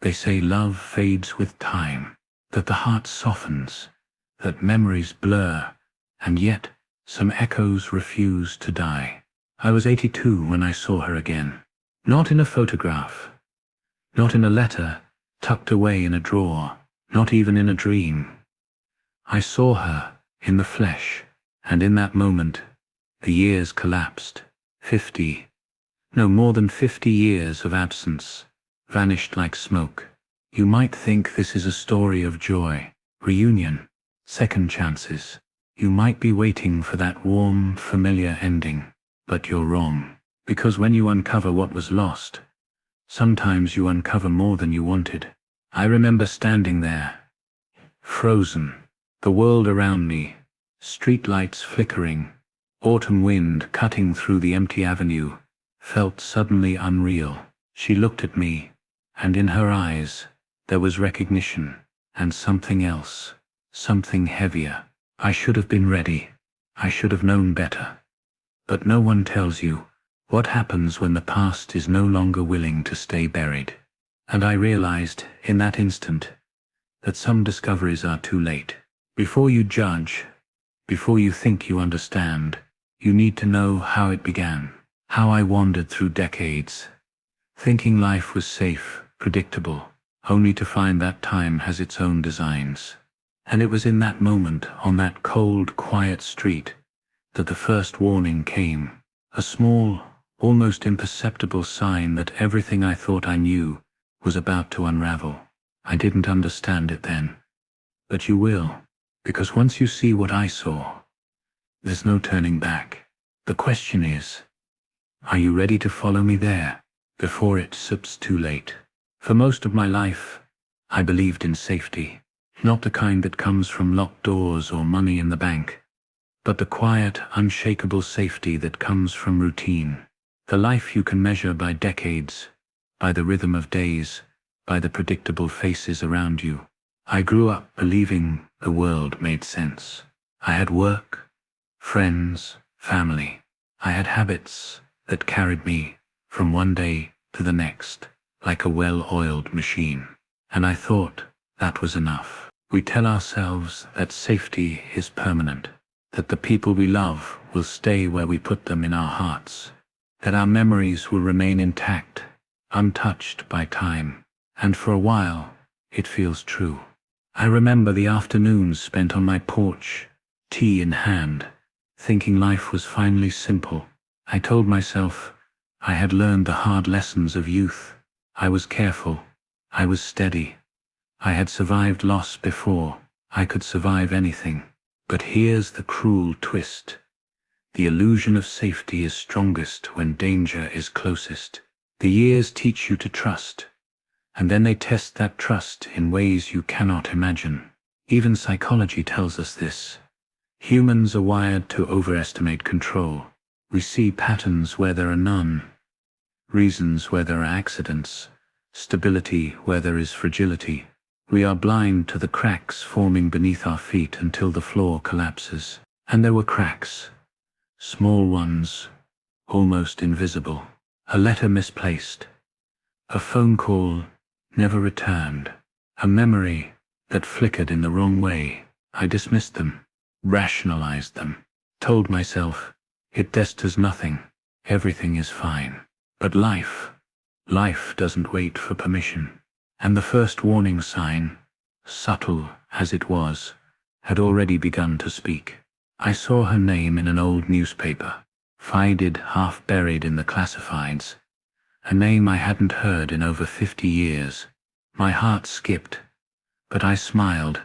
They say love fades with time, that the heart softens, that memories blur, and yet some echoes refuse to die. I was 82 when I saw her again. Not in a photograph, not in a letter tucked away in a drawer, not even in a dream. I saw her in the flesh, and in that moment, the years collapsed. 50, no more than 50 years of absence, vanished like smoke. You might think this is a story of joy, reunion, second chances. You might be waiting for that warm, familiar ending, but you're wrong. Because when you uncover what was lost, sometimes you uncover more than you wanted. I remember standing there, frozen, the world around me, streetlights flickering, autumn wind cutting through the empty avenue, felt suddenly unreal. She looked at me, and in her eyes, there was recognition, and something else, something heavier. I should have been ready. I should have known better. But no one tells you what happens when the past is no longer willing to stay buried. And I realized, in that instant, that some discoveries are too late. Before you judge, before you think you understand, you need to know how it began. How I wandered through decades, thinking life was safe, predictable, only to find that time has its own designs. And it was in that moment, on that cold, quiet street, that the first warning came. A small, almost imperceptible sign that everything I thought I knew was about to unravel. I didn't understand it then. But you will, because once you see what I saw, there's no turning back. The question is, are you ready to follow me there, before it's too late? For most of my life, I believed in safety. Not the kind that comes from locked doors or money in the bank, but the quiet, unshakable safety that comes from routine. The life you can measure by decades, by the rhythm of days, by the predictable faces around you. I grew up believing the world made sense. I had work, friends, family. I had habits that carried me from one day to the next, like a well-oiled machine. And I thought that was enough. We tell ourselves that safety is permanent, that the people we love will stay where we put them in our hearts, that our memories will remain intact, untouched by time. And for a while, it feels true. I remember the afternoons spent on my porch, tea in hand, thinking life was finally simple. I told myself I had learned the hard lessons of youth. I was careful. I was steady. I had survived loss before. I could survive anything. But here's the cruel twist. The illusion of safety is strongest when danger is closest. The years teach you to trust, and then they test that trust in ways you cannot imagine. Even psychology tells us this. Humans are wired to overestimate control. We see patterns where there are none, reasons where there are accidents, stability where there is fragility. We are blind to the cracks forming beneath our feet until the floor collapses. And there were cracks, small ones, almost invisible. A letter misplaced, a phone call never returned, a memory that flickered in the wrong way. I dismissed them, rationalized them, told myself, it does nothing, everything is fine. But life doesn't wait for permission. And the first warning sign, subtle as it was, had already begun to speak. I saw her name in an old newspaper, faded, half buried in the classifieds. A name I hadn't heard in over 50 years. My heart skipped, but I smiled,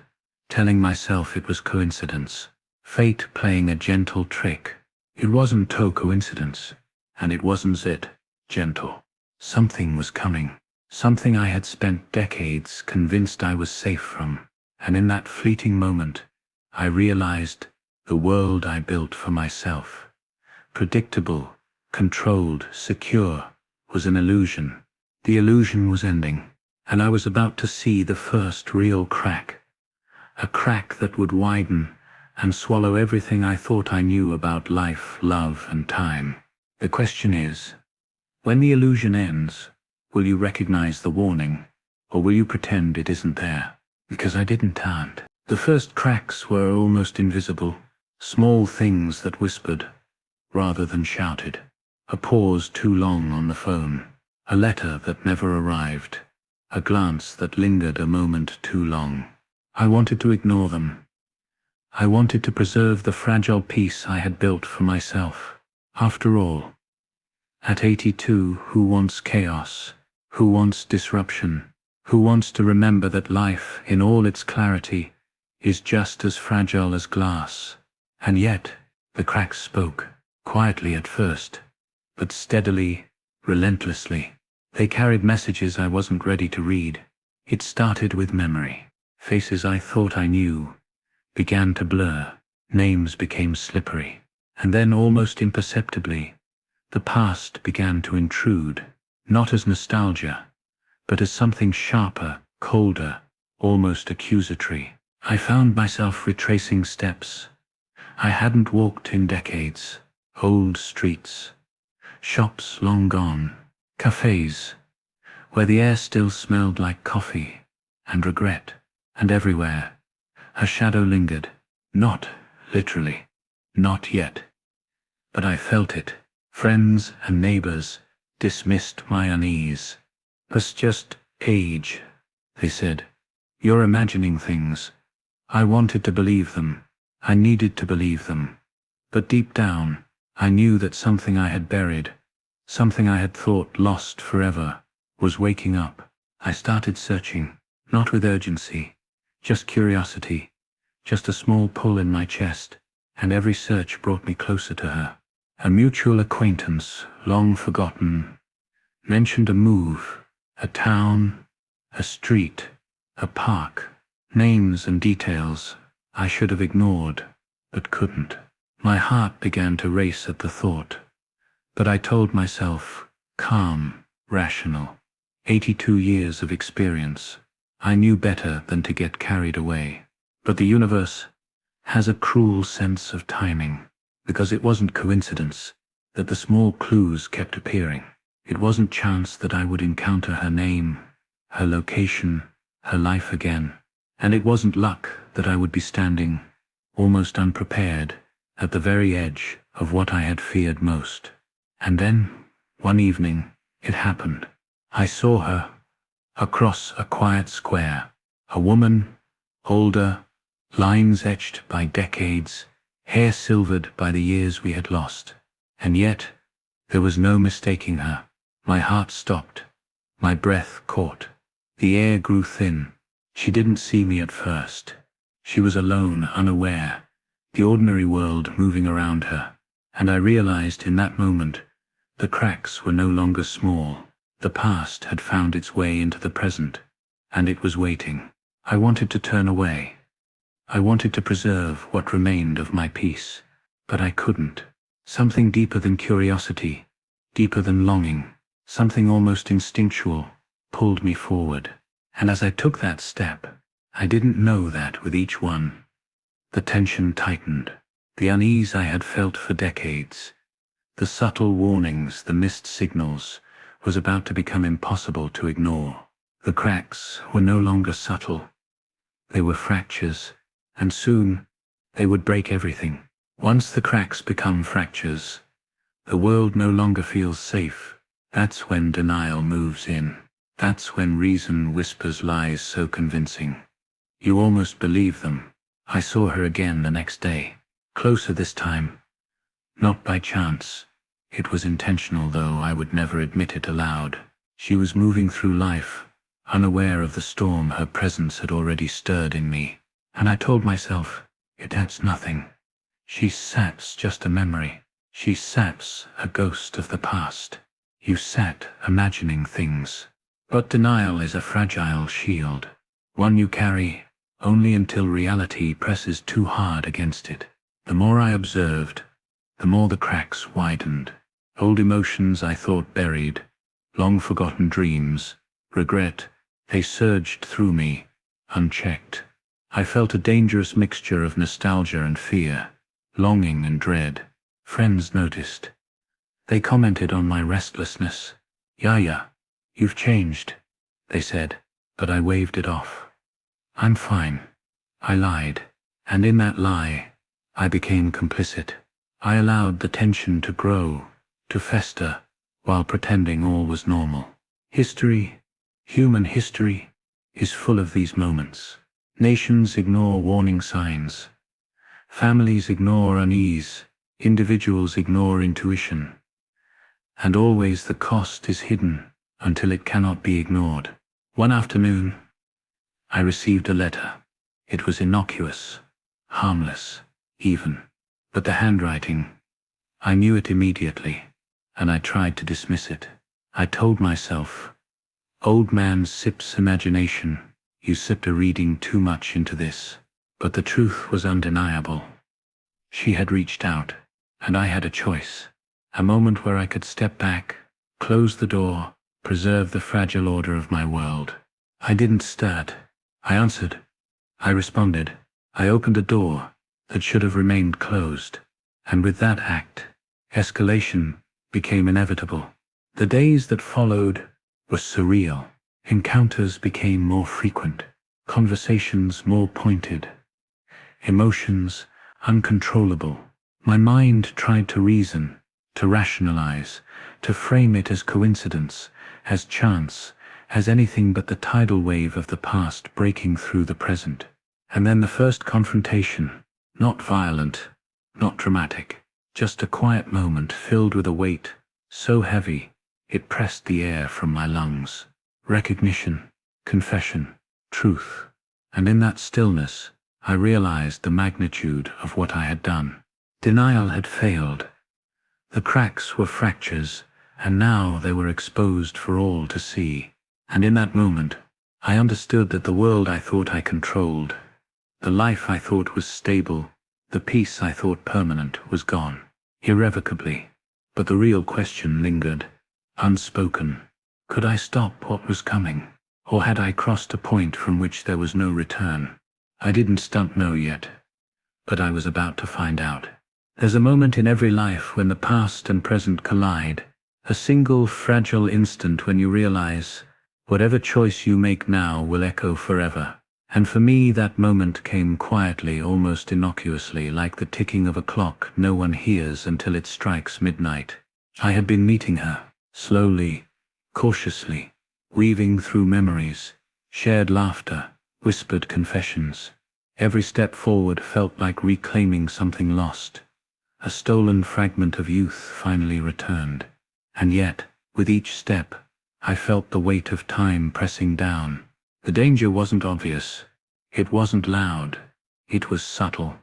telling myself it was coincidence. Fate playing a gentle trick. It wasn't a coincidence, and it wasn't gentle. Something was coming. Something I had spent decades convinced I was safe from. And in that fleeting moment, I realized the world I built for myself, predictable, controlled, secure, was an illusion. The illusion was ending, and I was about to see the first real crack. A crack that would widen and swallow everything I thought I knew about life, love, and time. The question is, when the illusion ends, will you recognize the warning, or will you pretend it isn't there? Because I didn't aunt. The first cracks were almost invisible, small things that whispered rather than shouted. A pause too long on the phone, a letter that never arrived, a glance that lingered a moment too long. I wanted to ignore them. I wanted to preserve the fragile peace I had built for myself. After all, at 82, who wants chaos? Who wants disruption? Who wants to remember that life, in all its clarity, is just as fragile as glass? And yet, the cracks spoke, quietly at first, but steadily, relentlessly. They carried messages I wasn't ready to read. It started with memory. Faces I thought I knew began to blur. Names became slippery. And then, almost imperceptibly, the past began to intrude, not as nostalgia, but as something sharper, colder, almost accusatory. I found myself retracing steps I hadn't walked in decades. Old streets, shops long gone, cafes, where the air still smelled like coffee and regret, and everywhere a shadow lingered. Not literally, not yet, but I felt it. Friends and neighbors dismissed my unease. "It's just age," they said. "You're imagining things." I wanted to believe them. I needed to believe them. But deep down, I knew that something I had buried, something I had thought lost forever, was waking up. I started searching, not with urgency, just curiosity, just a small pull in my chest, and every search brought me closer to her. A mutual acquaintance, long forgotten, mentioned a move, a town, a street, a park, names and details I should have ignored, but couldn't. My heart began to race at the thought, but I told myself, calm, rational, 82 years of experience. I knew better than to get carried away. But the universe has a cruel sense of timing, because it wasn't coincidence that the small clues kept appearing. It wasn't chance that I would encounter her name, her location, her life again. And it wasn't luck that I would be standing, almost unprepared, at the very edge of what I had feared most. And then, one evening, it happened. I saw her, across a quiet square, a woman, older, lines etched by decades, hair silvered by the years we had lost. And yet, there was no mistaking her. My heart stopped. My breath caught. The air grew thin. She didn't see me at first. She was alone, unaware, the ordinary world moving around her. And I realized in that moment, the cracks were no longer small. The past had found its way into the present, and it was waiting. I wanted to turn away. I wanted to preserve what remained of my peace, but I couldn't. Something deeper than curiosity, deeper than longing, something almost instinctual, pulled me forward. And as I took that step, I didn't know that with each one, the tension tightened. The unease I had felt for decades, the subtle warnings, the missed signals, was about to become impossible to ignore. The cracks were no longer subtle. They were fractures, and soon they would break everything. Once the cracks become fractures, the world no longer feels safe. That's when denial moves in. That's when reason whispers lies so convincing. You almost believe them. I saw her again the next day. Closer this time. Not by chance. It was intentional, though I would never admit it aloud. She was moving through life, unaware of the storm her presence had already stirred in me. And I told myself, it adds nothing. She saps just a memory. She saps a ghost of the past. You sat imagining things. But denial is a fragile shield, one you carry only until reality presses too hard against it. The more I observed, the more the cracks widened. Old emotions I thought buried, long-forgotten dreams, regret, they surged through me, unchecked. I felt a dangerous mixture of nostalgia and fear, longing and dread. Friends noticed. They commented on my restlessness. "Yaya, you've changed," they said. but I waved it off. I'm fine. I lied. And in that lie, I became complicit. I allowed the tension to grow, to fester, while pretending all was normal. History, human history, is full of these moments. Nations ignore warning signs. Families ignore unease. Individuals ignore intuition. And always the cost is hidden until it cannot be ignored. One afternoon, I received a letter. It was innocuous, harmless, even. But the handwriting, I knew it immediately, and I tried to dismiss it. I told myself, old man sips imagination, you sipped a reading too much into this. But the truth was undeniable. She had reached out, and I had a choice. A moment where I could step back, close the door, preserve the fragile order of my world. I didn't start. I answered. I responded. I opened a door that should have remained closed. And with that act, escalation became inevitable. The days that followed were surreal. Encounters became more frequent, conversations more pointed, emotions uncontrollable. My mind tried to reason, to rationalize, to frame it as coincidence, as chance, as anything but the tidal wave of the past breaking through the present. And then the first confrontation, not violent, not dramatic, just a quiet moment filled with a weight so heavy it pressed the air from my lungs. Recognition, confession, truth. And in that stillness, I realized the magnitude of what I had done. Denial had failed. The cracks were fractures, and now they were exposed for all to see. And in that moment, I understood that the world I thought I controlled, the life I thought was stable, the peace I thought permanent was gone, irrevocably. But the real question lingered, unspoken. Could I stop what was coming? Or had I crossed a point from which there was no return? I didn't know yet, but I was about to find out. There's a moment in every life when the past and present collide, a single fragile instant when you realize whatever choice you make now will echo forever. And for me that moment came quietly, almost innocuously, like the ticking of a clock no one hears until it strikes midnight. I had been meeting her, slowly, cautiously, weaving through memories, shared laughter, whispered confessions. Every step forward felt like reclaiming something lost. A stolen fragment of youth finally returned. And yet, with each step, I felt the weight of time pressing down. The danger wasn't obvious. It wasn't loud. It was subtle,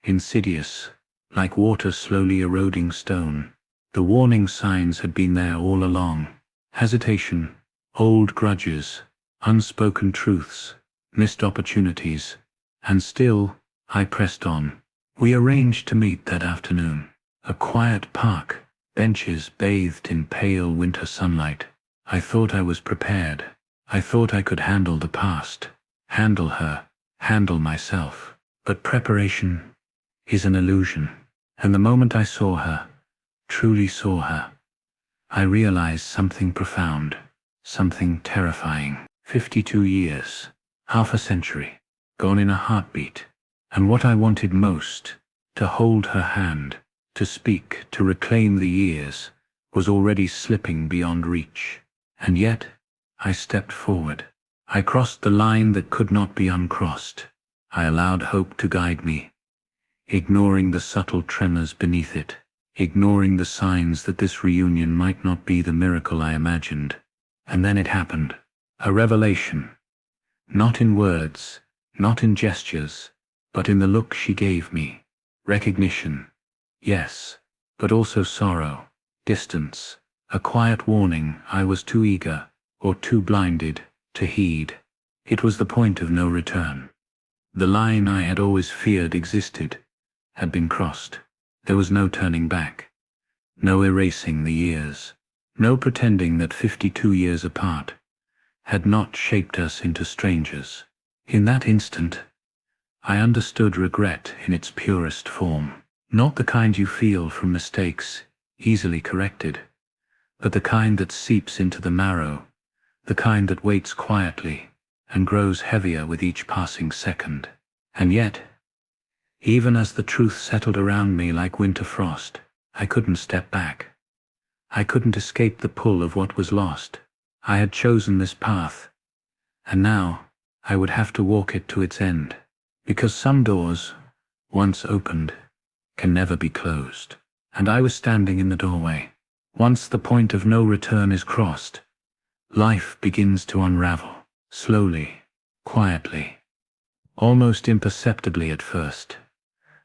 insidious, like water slowly eroding stone. The warning signs had been there all along. Hesitation, old grudges, unspoken truths, missed opportunities. And still, I pressed on. We arranged to meet that afternoon. A quiet park, benches bathed in pale winter sunlight. I thought I was prepared. I thought I could handle the past, handle her, handle myself. But preparation is an illusion. And the moment I saw her, truly saw her, I realized something profound, something terrifying. 52 years, half a century, gone in a heartbeat. And what I wanted most, to hold her hand, to speak, to reclaim the years, was already slipping beyond reach. And yet, I stepped forward. I crossed the line that could not be uncrossed. I allowed hope to guide me, ignoring the subtle tremors beneath it, ignoring the signs that this reunion might not be the miracle I imagined. And then it happened. A revelation. Not in words, not in gestures, but in the look she gave me. Recognition, yes, but also sorrow, distance, a quiet warning I was too eager, or too blinded, to heed. It was the point of no return. The line I had always feared existed had been crossed. There was no turning back, no erasing the years, no pretending that 52 years apart had not shaped us into strangers. In that instant, I understood regret in its purest form. Not the kind you feel from mistakes, easily corrected, but the kind that seeps into the marrow, the kind that waits quietly and grows heavier with each passing second. And yet, even as the truth settled around me like winter frost, I couldn't step back. I couldn't escape the pull of what was lost. I had chosen this path, and now I would have to walk it to its end, because some doors, once opened, can never be closed. And I was standing in the doorway. Once the point of no return is crossed, life begins to unravel, slowly, quietly, almost imperceptibly at first,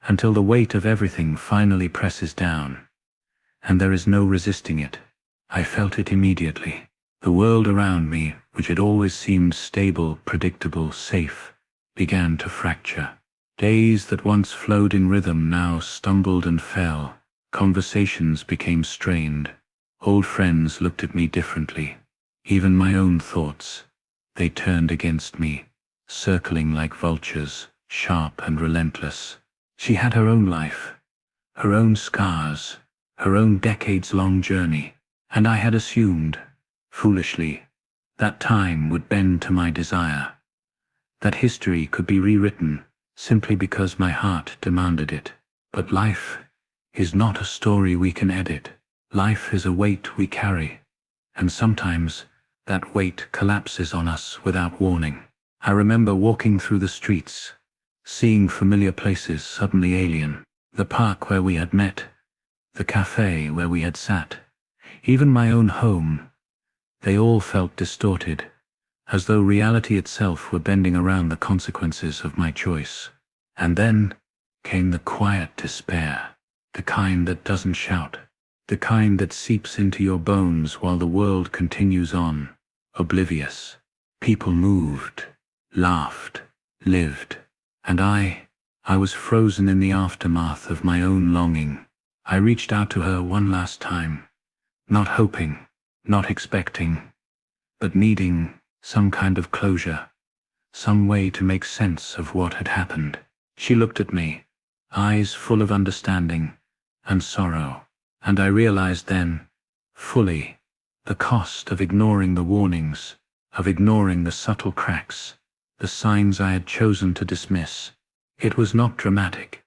until the weight of everything finally presses down, and there is no resisting it. I felt it immediately. The world around me, which had always seemed stable, predictable, safe, began to fracture. Days that once flowed in rhythm now stumbled and fell. Conversations became strained. Old friends looked at me differently. Even my own thoughts, they turned against me, circling like vultures, sharp and relentless. She had her own life, her own scars, her own decades-long journey, and I had assumed, foolishly, that time would bend to my desire, that history could be rewritten simply because my heart demanded it. But life is not a story we can edit. Life is a weight we carry, and sometimes that weight collapses on us without warning. I remember walking through the streets, seeing familiar places suddenly alien. The park where we had met, the cafe where we had sat, even my own home, they all felt distorted, as though reality itself were bending around the consequences of my choice. And then came the quiet despair, the kind that doesn't shout, the kind that seeps into your bones while the world continues on, oblivious. People moved, laughed, lived, and I was frozen in the aftermath of my own longing. I reached out to her one last time, not hoping, not expecting, but needing some kind of closure, some way to make sense of what had happened. She looked at me, eyes full of understanding and sorrow, and I realized then, fully, the cost of ignoring the warnings, of ignoring the subtle cracks, the signs I had chosen to dismiss. It was not dramatic.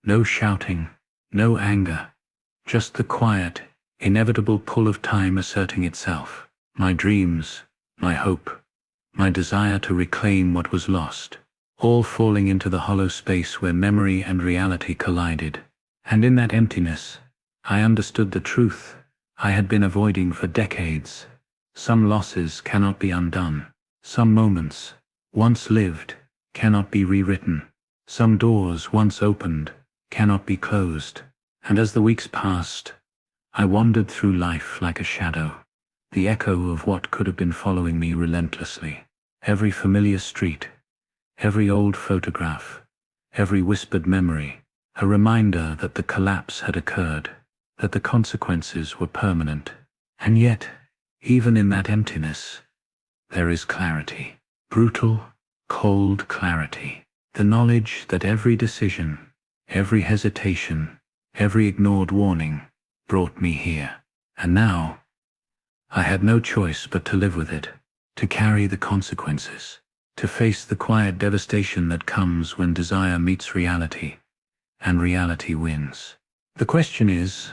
No shouting, no anger, just the quiet, inevitable pull of time asserting itself. My dreams, my hope, my desire to reclaim what was lost, all falling into the hollow space where memory and reality collided. And in that emptiness, I understood the truth I had been avoiding for decades. Some losses cannot be undone. Some moments, once lived, cannot be rewritten. Some doors, once opened, cannot be closed. And as the weeks passed, I wandered through life like a shadow, the echo of what could have been following me relentlessly. Every familiar street, every old photograph, every whispered memory, a reminder that the collapse had occurred, that the consequences were permanent. And yet, even in that emptiness, there is clarity. Brutal, cold clarity. The knowledge that every decision, every hesitation, every ignored warning brought me here. And now, I had no choice but to live with it, to carry the consequences, to face the quiet devastation that comes when desire meets reality, and reality wins. The question is,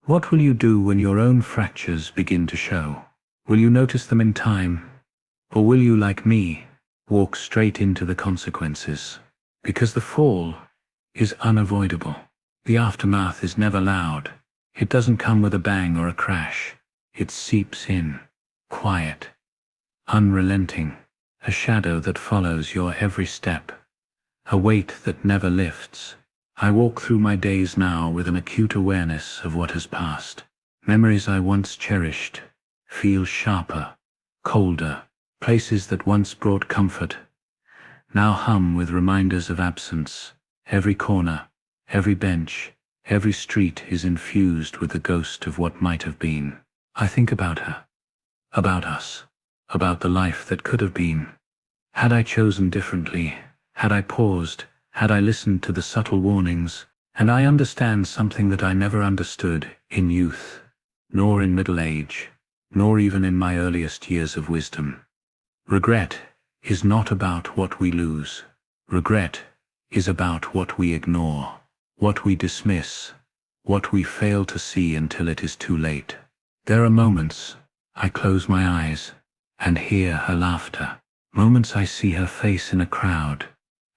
what will you do when your own fractures begin to show? Will you notice them in time, or will you, like me, walk straight into the consequences? Because the fall is unavoidable. The aftermath is never loud. It doesn't come with a bang or a crash. It seeps in, quiet, unrelenting, a shadow that follows your every step, a weight that never lifts. I walk through my days now with an acute awareness of what has passed. Memories I once cherished feel sharper, colder. Places that once brought comfort now hum with reminders of absence. Every corner, every bench, every street is infused with the ghost of what might have been. I think about her, about us, about the life that could have been. Had I chosen differently, had I paused, had I listened to the subtle warnings, and I understand something that I never understood in youth, nor in middle age, nor even in my earliest years of wisdom. Regret is not about what we lose. Regret is about what we ignore, what we dismiss, what we fail to see until it is too late. There are moments I close my eyes and hear her laughter, moments I see her face in a crowd,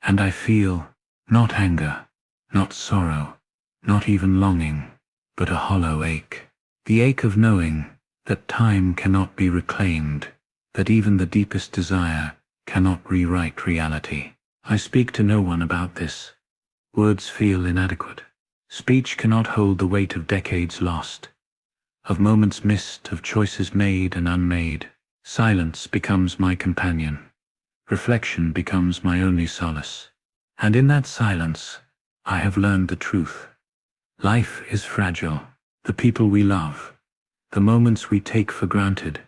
and I feel not anger, not sorrow, not even longing, but a hollow ache. The ache of knowing that time cannot be reclaimed, that even the deepest desire cannot rewrite reality. I speak to no one about this. Words feel inadequate. Speech cannot hold the weight of decades lost, of moments missed, of choices made and unmade. Silence becomes my companion. Reflection becomes my only solace. And in that silence, I have learned the truth. Life is fragile. The people we love, the moments we take for granted,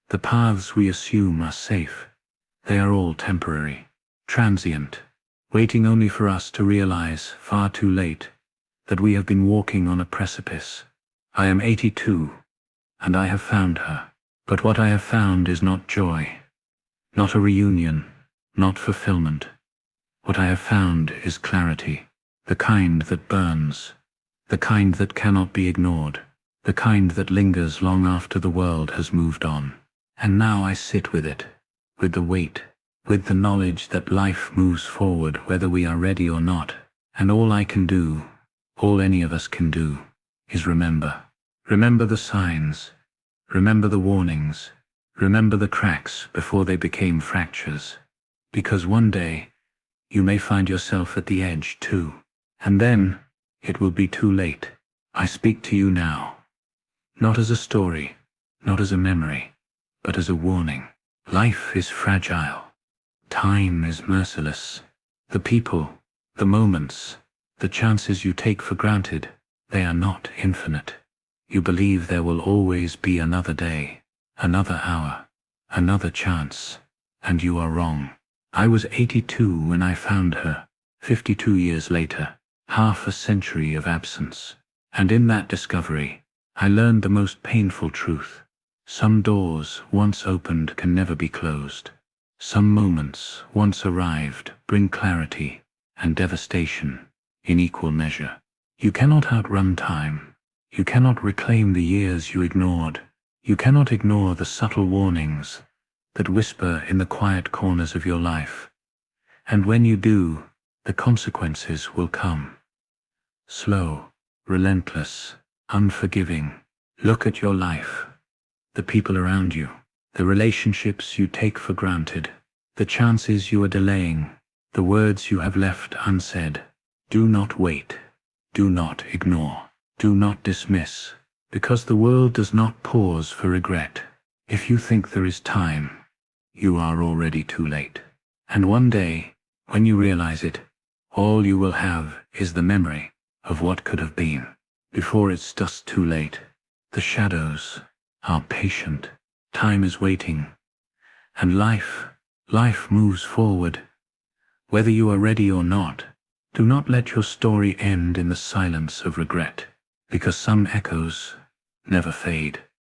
the paths we assume are safe, they are all temporary, transient, waiting only for us to realize, far too late, that we have been walking on a precipice. I am 82, and I have found her. But what I have found is not joy, not a reunion, not fulfillment. What I have found is clarity, the kind that burns, the kind that cannot be ignored, the kind that lingers long after the world has moved on. And now I sit with it, with the weight, with the knowledge that life moves forward whether we are ready or not. And all I can do, all any of us can do, is remember. Remember the signs, remember the warnings, remember the cracks before they became fractures. Because one day, you may find yourself at the edge too. And then, it will be too late. I speak to you now, not as a story, not as a memory, but as a warning. Life is fragile. Time is merciless. The people, the moments, the chances you take for granted, they are not infinite. You believe there will always be another day, another hour, another chance, and you are wrong. I was 82 when I found her, 52 years later. Half a century of absence. And in that discovery, I learned the most painful truth. Some doors, once opened, can never be closed. Some moments, once arrived, bring clarity and devastation in equal measure. You cannot outrun time. You cannot reclaim the years you ignored. You cannot ignore the subtle warnings that whisper in the quiet corners of your life. And when you do, the consequences will come. Slow, relentless, unforgiving. Look at your life, the people around you, the relationships you take for granted, the chances you are delaying, the words you have left unsaid. Do not wait. Do not ignore. Do not dismiss, because the world does not pause for regret. If you think there is time, you are already too late. And one day, when you realize it, all you will have is the memory of what could have been. Before it's just too late. The shadows are patient. Time is waiting. And life moves forward. Whether you are ready or not, do not let your story end in the silence of regret, because some echoes never fade.